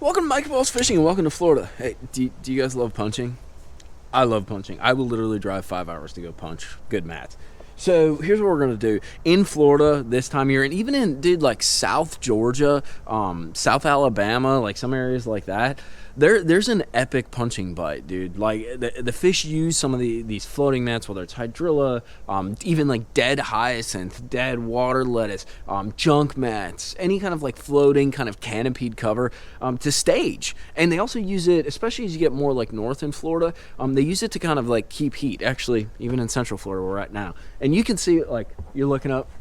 Welcome to mikeybalzz Fishing and welcome to Florida. Hey, do you guys love punching? I love punching. I will literally drive 5 hours to go punch good mats. So here's what we're gonna do in Florida this time of year, and even in like South Georgia, South Alabama, like some areas like that. There's an epic punching bite, dude. Like the fish use some of these floating mats, whether it's hydrilla, even like dead hyacinth, dead water lettuce, junk mats, any kind of like floating kind of canopied cover to stage. And they also use it, especially as you get more like north in Florida, they use it to kind of like keep heat. Actually, even in Central Florida where we're at now, and you can see like you're looking up.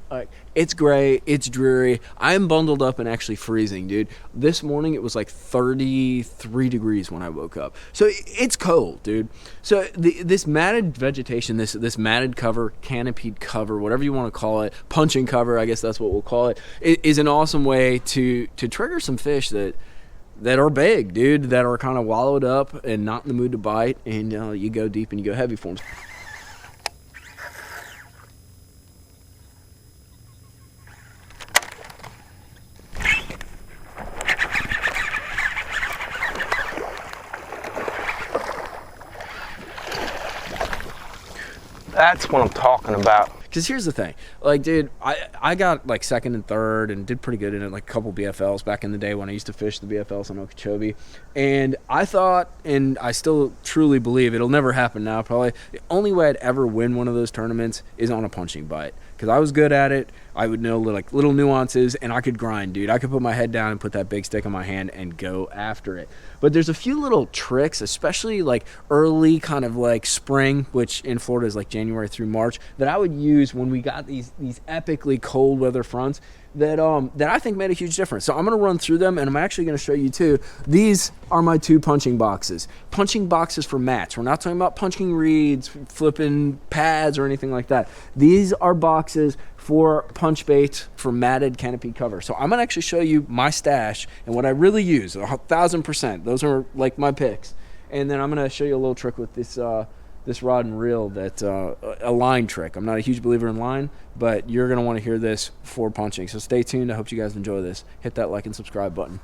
It's gray, it's dreary. I'm bundled up and actually freezing, dude. This morning it was like 33 degrees when I woke up. So it's cold, dude. So this matted vegetation, this matted cover, canopied cover, whatever you want to call it, punching cover, I guess that's what we'll call it, is an awesome way to trigger some fish that are big, dude, that are kind of wallowed up and not in the mood to bite, and you go deep and you go heavy for them. That's what I'm talking about. Because here's the thing, like, dude, I got like second and third and did pretty good in it, like a couple BFLs back in the day when I used to fish the BFLs in Okeechobee. And I thought, and I still truly believe, it'll never happen now probably, the only way I'd ever win one of those tournaments is on a punching bite. Because I was good at it, I would know like little nuances, and I could grind, dude. I could put my head down and put that big stick in my hand and go after it. But there's a few little tricks, especially like early kind of like spring, which in Florida is like January through March, that I would use when we got these epically cold weather fronts that I think made a huge difference. So I'm gonna run through them, and I'm actually gonna show you too. These are my two punching boxes. Punching boxes for mats. We're not talking about punching reeds, flipping pads, or anything like that. These are boxes for punch baits for matted canopy cover. So I'm gonna actually show you my stash and what I really use, 1,000%. Those are like my picks. And then I'm gonna show you a little trick with this rod and reel, that a line trick. I'm not a huge believer in line, but you're gonna want to hear this for punching. So stay tuned. I hope you guys enjoy this. Hit that like and subscribe button.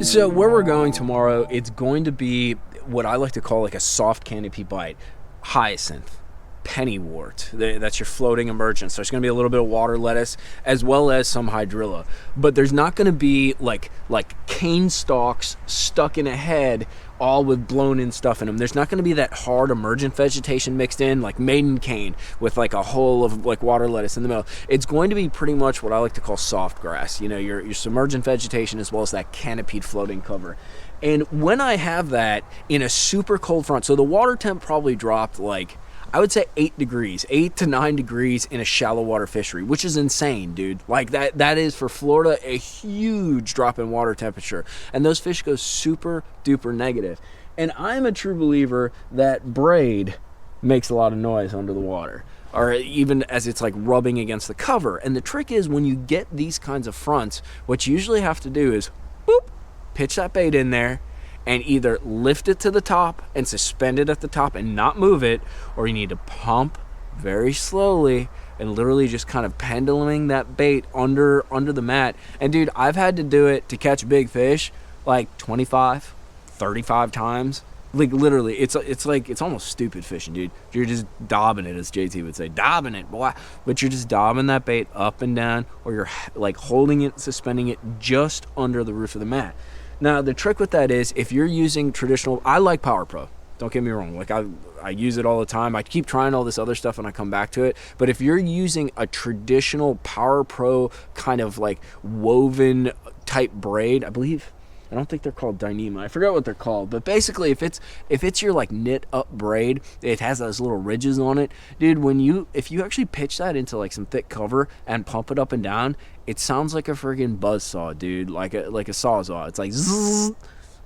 So where we're going tomorrow, it's going to be what I like to call like a soft canopy bite. Hyacinth, pennywort, that's your floating emergence. So there's going to be a little bit of water lettuce as well as some hydrilla, but there's not going to be like cane stalks stuck in a head all with blown in stuff in them. There's not going to be that hard emergent vegetation mixed in like maiden cane with like a hole of like water lettuce in the middle. It's going to be pretty much what I like to call soft grass, you know, your submergent vegetation as well as that canopied floating cover. And when I have that in a super cold front, so the water temp probably dropped like, I would say 8 to 9 degrees in a shallow water fishery, which is insane, dude. Like that is for Florida a huge drop in water temperature, and those fish go super duper negative. And I'm a true believer that braid makes a lot of noise under the water, or even as it's like rubbing against the cover. And the trick is, when you get these kinds of fronts, what you usually have to do is boop, pitch that bait in there, and either lift it to the top and suspend it at the top and not move it, or you need to pump very slowly and literally just kind of penduluming that bait under the mat. And dude, I've had to do it to catch big fish like 25, 35 times. Like literally, it's almost stupid fishing, dude. You're just daubing it, as JT would say, daubing it, boy. But you're just daubing that bait up and down, or you're like holding it, suspending it just under the roof of the mat. Now, the trick with that is, if you're using traditional, I like Power Pro. Don't get me wrong. Like I use it all the time. I keep trying all this other stuff and I come back to it. But if you're using a traditional Power Pro kind of like woven type braid, I don't think they're called Dyneema. I forgot what they're called. But basically, if it's your like knit up braid, it has those little ridges on it, dude. If you actually pitch that into like some thick cover and pump it up and down, it sounds like a friggin' buzzsaw, dude. Like a sawzall. It's like zzz,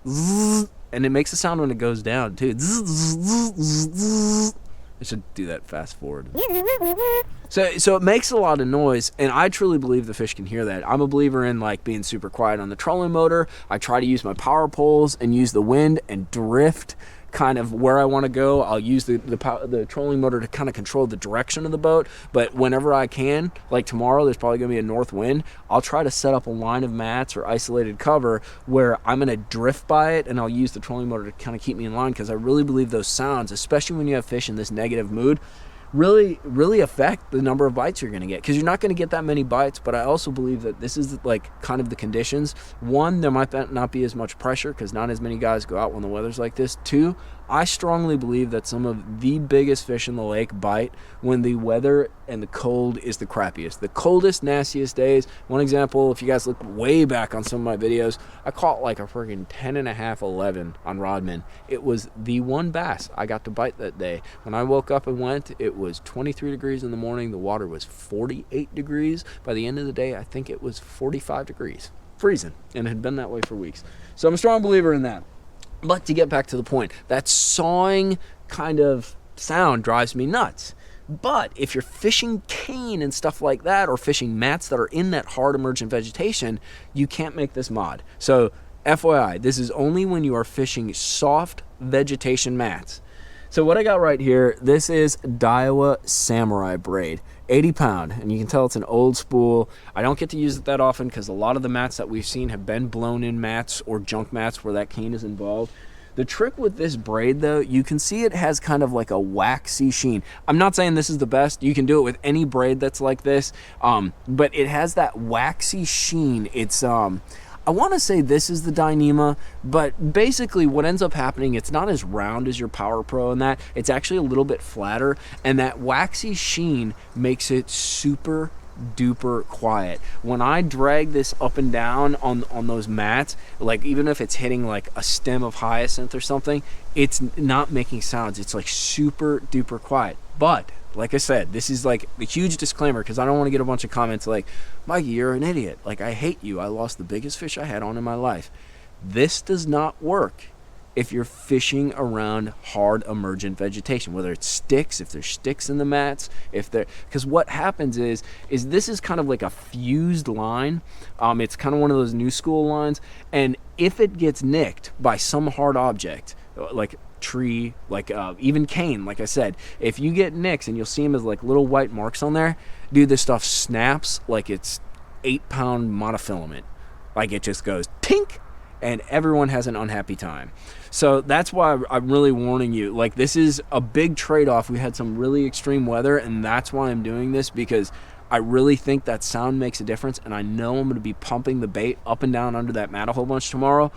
zzz, and it makes a sound when it goes down too. Zzz, zzz, zzz. I should do that fast forward. So it makes a lot of noise, and I truly believe the fish can hear that. I'm a believer in like being super quiet on the trolling motor. I try to use my power poles and use the wind and drift kind of where I want to go. I'll use the trolling motor to kind of control the direction of the boat. But whenever I can, like tomorrow, there's probably going to be a north wind. I'll try to set up a line of mats or isolated cover where I'm going to drift by it, and I'll use the trolling motor to kind of keep me in line, because I really believe those sounds, especially when you have fish in this negative mood, really affect the number of bites you're going to get, because you're not going to get that many bites. But I also believe that this is like kind of the conditions. One, there might not be as much pressure because not as many guys go out when the weather's like this. Two, I strongly believe that some of the biggest fish in the lake bite when the weather and the cold is the crappiest. The coldest, nastiest days. One example, if you guys look way back on some of my videos, I caught like a friggin' 10.5, 11 on Rodman. It was the one bass I got to bite that day. When I woke up and went, it was 23 degrees in the morning. The water was 48 degrees. By the end of the day, I think it was 45 degrees. Freezing. And it had been that way for weeks. So I'm a strong believer in that. But to get back to the point, that sawing kind of sound drives me nuts. But if you're fishing cane and stuff like that, or fishing mats that are in that hard emergent vegetation, you can't make this mod. So FYI, this is only when you are fishing soft vegetation mats. So what I got right here, this is Daiwa Samurai braid, 80 pound, and you can tell it's an old spool. I don't get to use it that often because a lot of the mats that we've seen have been blown in mats or junk mats where that cane is involved. The trick with this braid, though, you can see it has kind of like a waxy sheen. I'm not saying this is the best. You can do it with any braid that's like this, but it has that waxy sheen. It's I want to say this is the Dyneema, but basically what ends up happening, it's not as round as your Power Pro and that. It's actually a little bit flatter, and that waxy sheen makes it super duper quiet. When I drag this up and down on those mats, like even if it's hitting like a stem of hyacinth or something, it's not making sounds. It's like super duper quiet. But like I said, this is like a huge disclaimer, because I don't want to get a bunch of comments like, Mikey, you're an idiot. Like, I hate you. I lost the biggest fish I had on in my life. This does not work if you're fishing around hard emergent vegetation, whether it's sticks, if there's sticks in the mats, because what happens is this is kind of like a fused line. It's kind of one of those new school lines. And if it gets nicked by some hard object, like tree, like even cane, like I said, if you get nicks, and you'll see them as like little white marks on there, dude, this stuff snaps like it's 8-pound monofilament. Like, it just goes tink, and everyone has an unhappy time. So that's why I'm really warning you. Like, this is a big trade-off. We had some really extreme weather, and that's why I'm doing this, because I really think that sound makes a difference, and I know I'm going to be pumping the bait up and down under that mat a whole bunch tomorrow.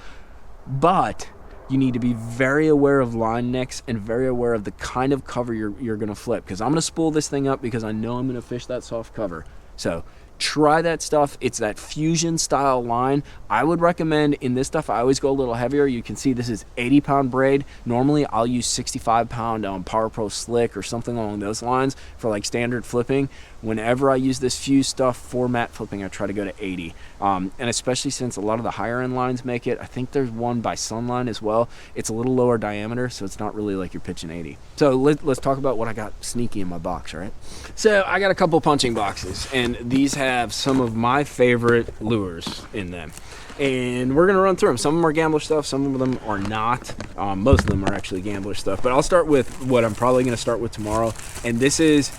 But you need to be very aware of line nicks and very aware of the kind of cover you're going to flip, because I'm going to spool this thing up because I know I'm going to fish that soft cover. So try that stuff. It's that fusion style line. I would recommend in this stuff, I always go a little heavier. You can see this is 80 pound braid. Normally I'll use 65 pound Power Pro slick or something along those lines for like standard flipping. Whenever I use this fused stuff for mat flipping, I try to go to 80. And especially since a lot of the higher end lines make it, I think there's one by Sunline as well. It's a little lower diameter, so it's not really like you're pitching 80. So let's talk about what I got sneaky in my box, right? So I got a couple punching boxes, and these have some of my favorite lures in them. And we're gonna run through them. Some of them are gambler stuff, some of them are not. Most of them are actually gambler stuff, but I'll start with what I'm probably gonna start with tomorrow. And this is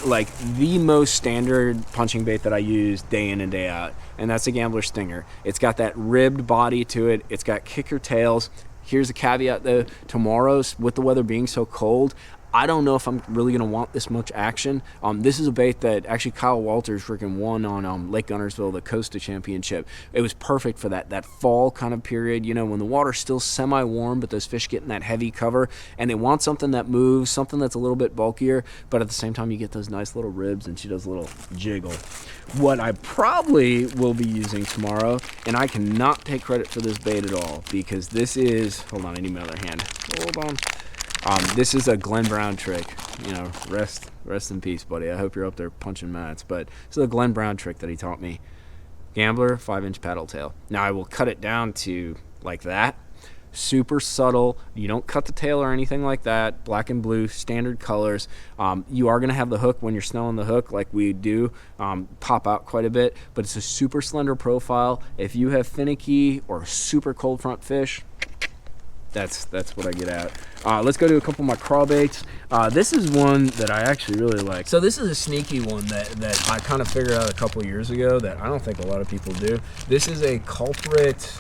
like the most standard punching bait that I use day in and day out, and that's a gambler stinger. It's got that ribbed body to it. It's got kicker tails. Here's a caveat though, tomorrow's, with the weather being so cold, I don't know if I'm really going to want this much action. This is a bait that actually Kyle Walters freaking won on Lake Guntersville, the Costa Championship. It was perfect for that fall kind of period, you know, when the water's still semi-warm, but those fish get in that heavy cover, and they want something that moves, something that's a little bit bulkier, but at the same time you get those nice little ribs, and she does a little jiggle. What I probably will be using tomorrow, and I cannot take credit for this bait at all, because this is, hold on, I need my other hand. Hold on. This is a Glenn Brown trick. You know, rest in peace, buddy. I hope you're up there punching mats. But this is a Glenn Brown trick that he taught me. Gambler, 5-inch paddle tail. Now I will cut it down to like that. Super subtle. You don't cut the tail or anything like that. Black and blue, standard colors. You are going to have the hook when you're snelling the hook like we do pop out quite a bit. But it's a super slender profile. If you have finicky or super cold front fish, That's what I get at. Let's go to a couple of my craw baits. This is one that I actually really like. So this is a sneaky one that I kind of figured out a couple years ago that I don't think a lot of people do. This is a culprit.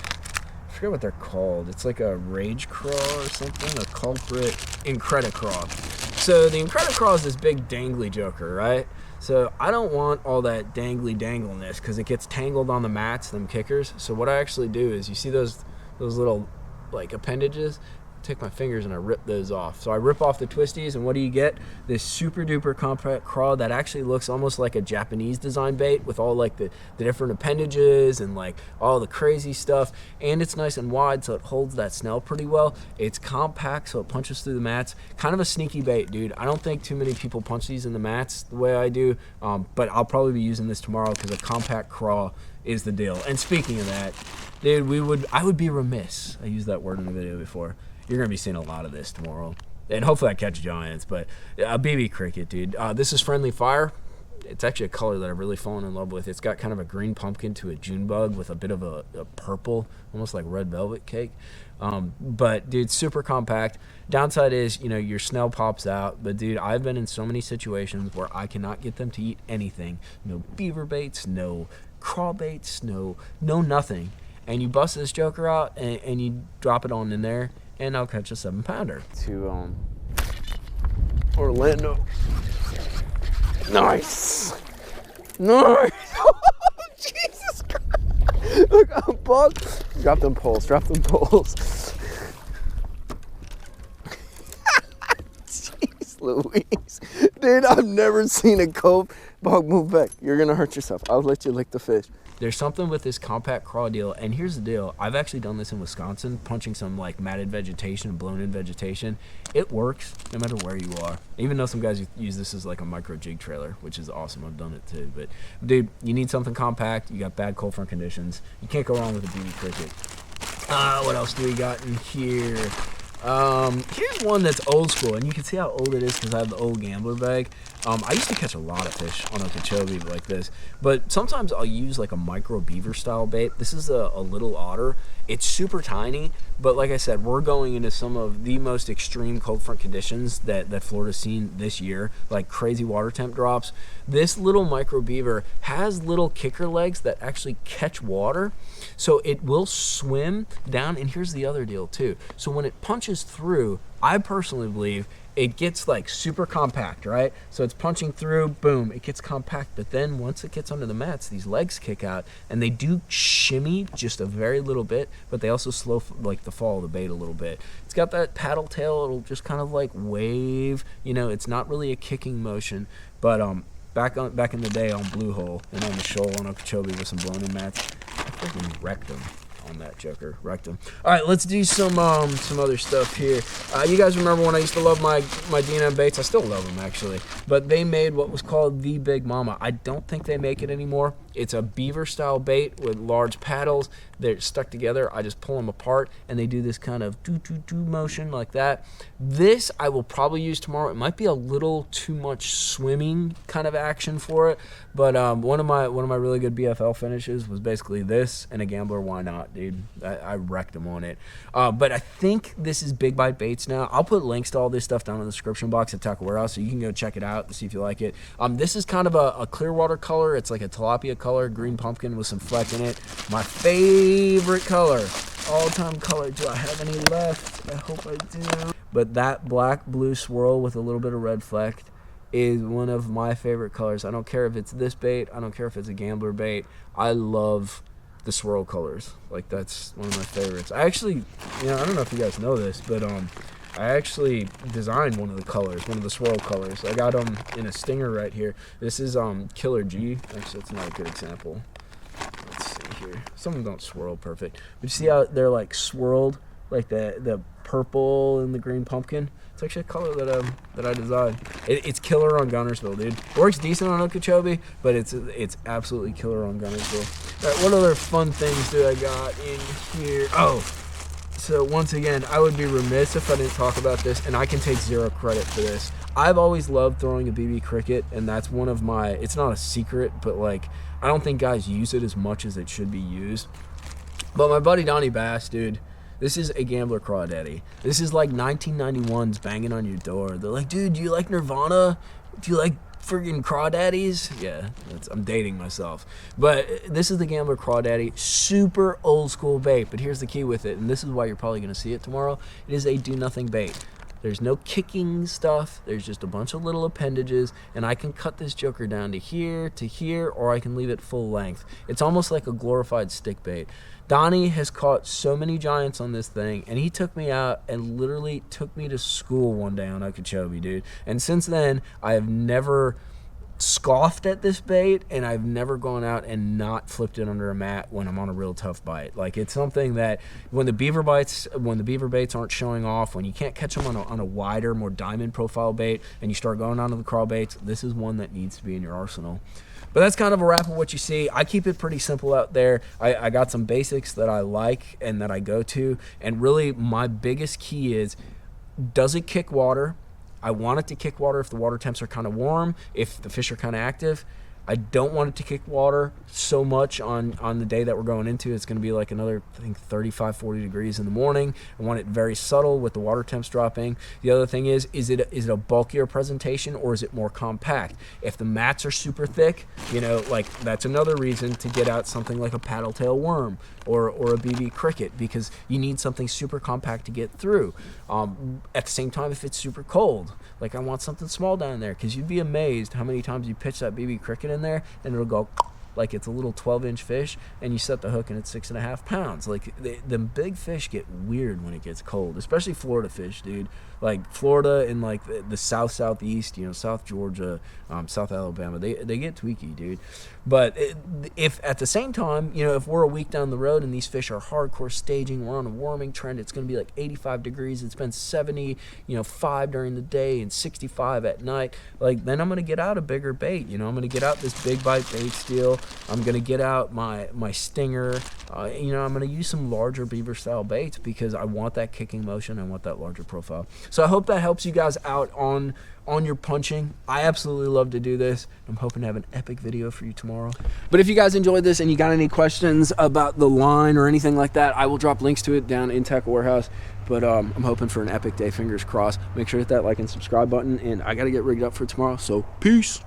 I forget what they're called. It's like a rage craw or something. A culprit Incredicraw. So the Incredicraw is this big dangly joker, right? So I don't want all that dangly dangleness because it gets tangled on the mats, them kickers. So what I actually do is, you see those little like appendages, take my fingers and I rip those off. So I rip off the twisties, and what do you get? This super duper compact craw that actually looks almost like a Japanese design bait with all like the different appendages and like all the crazy stuff. And it's nice and wide, so it holds that snell pretty well. It's compact, so it punches through the mats. Kind of a sneaky bait, dude. I don't think too many people punch these in the mats the way I do, but I'll probably be using this tomorrow because a compact craw is the deal. And speaking of that, dude, I would be remiss. I used that word in the video before. You're going to be seeing a lot of this tomorrow. And hopefully I catch giants, but a BB cricket, dude. This is Friendly Fire. It's actually a color that I've really fallen in love with. It's got kind of a green pumpkin to a June bug with a bit of a purple, almost like red velvet cake. But, dude, super compact. Downside is, you know, your snell pops out. But, dude, I've been in so many situations where I cannot get them to eat anything. No beaver baits, no craw baits, no nothing. And you bust this joker out and you drop it on in there, and I'll catch a 7-pounder. To Orlando. Nice. Nice. Oh, Jesus Christ. Look, I'm bugged. Drop them poles. Drop them poles. Jeez Louise. Dude, I've never seen a cove bug move back. You're going to hurt yourself. I'll let you lick the fish. There's something with this compact craw deal, and here's the deal. I've actually done this in Wisconsin, punching some like matted vegetation, blown in vegetation. It works no matter where you are. Even though some guys use this as like a micro jig trailer, which is awesome. I've done it too. But dude, you need something compact. You got bad cold front conditions. You can't go wrong with a BB cricket. What else do we got in here? Here's one that's old school, and you can see how old it is because I have the old gambler bag. I used to catch a lot of fish on Okeechobee like this, but sometimes I'll use like a micro beaver style bait. This is a little otter. It's super tiny, but like I said, we're going into some of the most extreme cold front conditions that Florida's seen this year, like crazy water temp drops. This little micro beaver has little kicker legs that actually catch water, so it will swim down. And here's the other deal too. So when it punches through, I personally believe it gets like super compact, right? So it's punching through, boom, it gets compact. But then once it gets under the mats, these legs kick out, and they do shimmy just a very little bit, but they also slow like the fall of the bait a little bit. It's got that paddle tail. It'll just kind of like wave. You know, it's not really a kicking motion, but back in the day on Blue Hole and on the shoal on Okeechobee with some blown in mats, I freaking wrecked them on that joker. Wrecked them. All right, let's do some other stuff here. You guys remember when I used to love my D&M baits? I still love them actually, but they made what was called the Big Mama. I don't think they make it anymore. It's a beaver style bait with large paddles. They're stuck together. I just pull them apart and they do this kind of do motion like that. This I will probably use tomorrow. It might be a little too much swimming kind of action for it, but one of my really good BFL finishes was basically this and a gambler. Why not, dude? I wrecked them on it. But I think this is Big Bite Baits now. I'll put links to all this stuff down in the description box at Tackle Warehouse, so you can go check it out and see if you like it. This is kind of a clear water color. It's like a tilapia color, green pumpkin with some fleck in it. My favorite color, all-time color. Do I have any left? I hope I do. But that black blue swirl with a little bit of red fleck is one of my favorite colors. I don't care if it's this bait. I don't care if it's a gambler bait. I love the swirl colors. Like, that's one of my favorites. I actually, you know, I don't know if you guys know this, but I actually designed one of the colors, one of the swirl colors. I got them in a stinger right here. This is Killer G. Actually, that's not a good example. Let's see here. Some of them don't swirl perfect. But you see how they're like swirled, like the purple and the green pumpkin? It's actually a color that I designed. It's killer on Gunnersville, dude. It works decent on Okeechobee, but it's absolutely killer on Gunnersville. All right, what other fun things do I got in here? Oh, so once again, I would be remiss if I didn't talk about this, and I can take zero credit for this. I've always loved throwing a BB cricket, and that's one of my, it's not a secret, but like, I don't think guys use it as much as it should be used. But my buddy Donnie Bass, dude, This is a gambler crawdaddy. This is like 1991's banging on your door. They're like, dude, do you like Nirvana? Do you like friggin' crawdaddies? Yeah, I'm dating myself. But this is the gambler crawdaddy. Super old school bait. But here's the key with it, and this is why you're probably going to see it tomorrow. It is a do nothing bait. There's no kicking stuff. There's just a bunch of little appendages, and I can cut this joker down to here, or I can leave it full length. It's almost like a glorified stick bait. Donnie has caught so many giants on this thing, and he took me out and literally took me to school one day on Okeechobee, dude. And since then, I have never scoffed at this bait, and I've never gone out and not flipped it under a mat when I'm on a real tough bite. Like, it's something that when the beaver baits aren't showing off, when you can't catch them on a wider, more diamond profile bait, and you start going onto the craw baits, this is one that needs to be in your arsenal. But that's kind of a wrap of what you see. I keep it pretty simple out there. I got some basics that I like and that I go to, and really my biggest key is, does it kick water? I want it to kick water if the water temps are kind of warm, if the fish are kind of active. I don't want it to kick water so much on the day that we're going into. It's going to be like another, I think, 35, 40 degrees in the morning. I want it very subtle with the water temps dropping. The other thing is it a bulkier presentation or is it more compact? If the mats are super thick, you know, like that's another reason to get out something like a paddle tail worm or a BB cricket, because you need something super compact to get through. At the same time, if it's super cold, like I want something small down there, because you'd be amazed how many times you pitch that BB cricket in there and it'll go like it's a little 12-inch fish, and you set the hook and it's 6.5 pounds. Like the big fish get weird when it gets cold, especially Florida fish, dude. Like Florida and like the southeast, you know, South Georgia, South Alabama, they get tweaky, dude. But if at the same time, you know, if we're a week down the road and these fish are hardcore staging, we're on a warming trend, it's going to be like 85 degrees, it's been 70, you know, 5 during the day and 65 at night, like then I'm going to get out a bigger bait. You know, I'm going to get out this big bite bait steel. I'm going to get out my stinger. You know, I'm going to use some larger beaver style baits because I want that kicking motion. I want that larger profile. So I hope that helps you guys out on your punching. I absolutely love to do this. I'm hoping to have an epic video for you tomorrow. But if you guys enjoyed this and you got any questions about the line or anything like that, I will drop links to it down in Tackle Warehouse. But I'm hoping for an epic day, fingers crossed. Make sure to hit that like and subscribe button, and I got to get rigged up for tomorrow. So peace.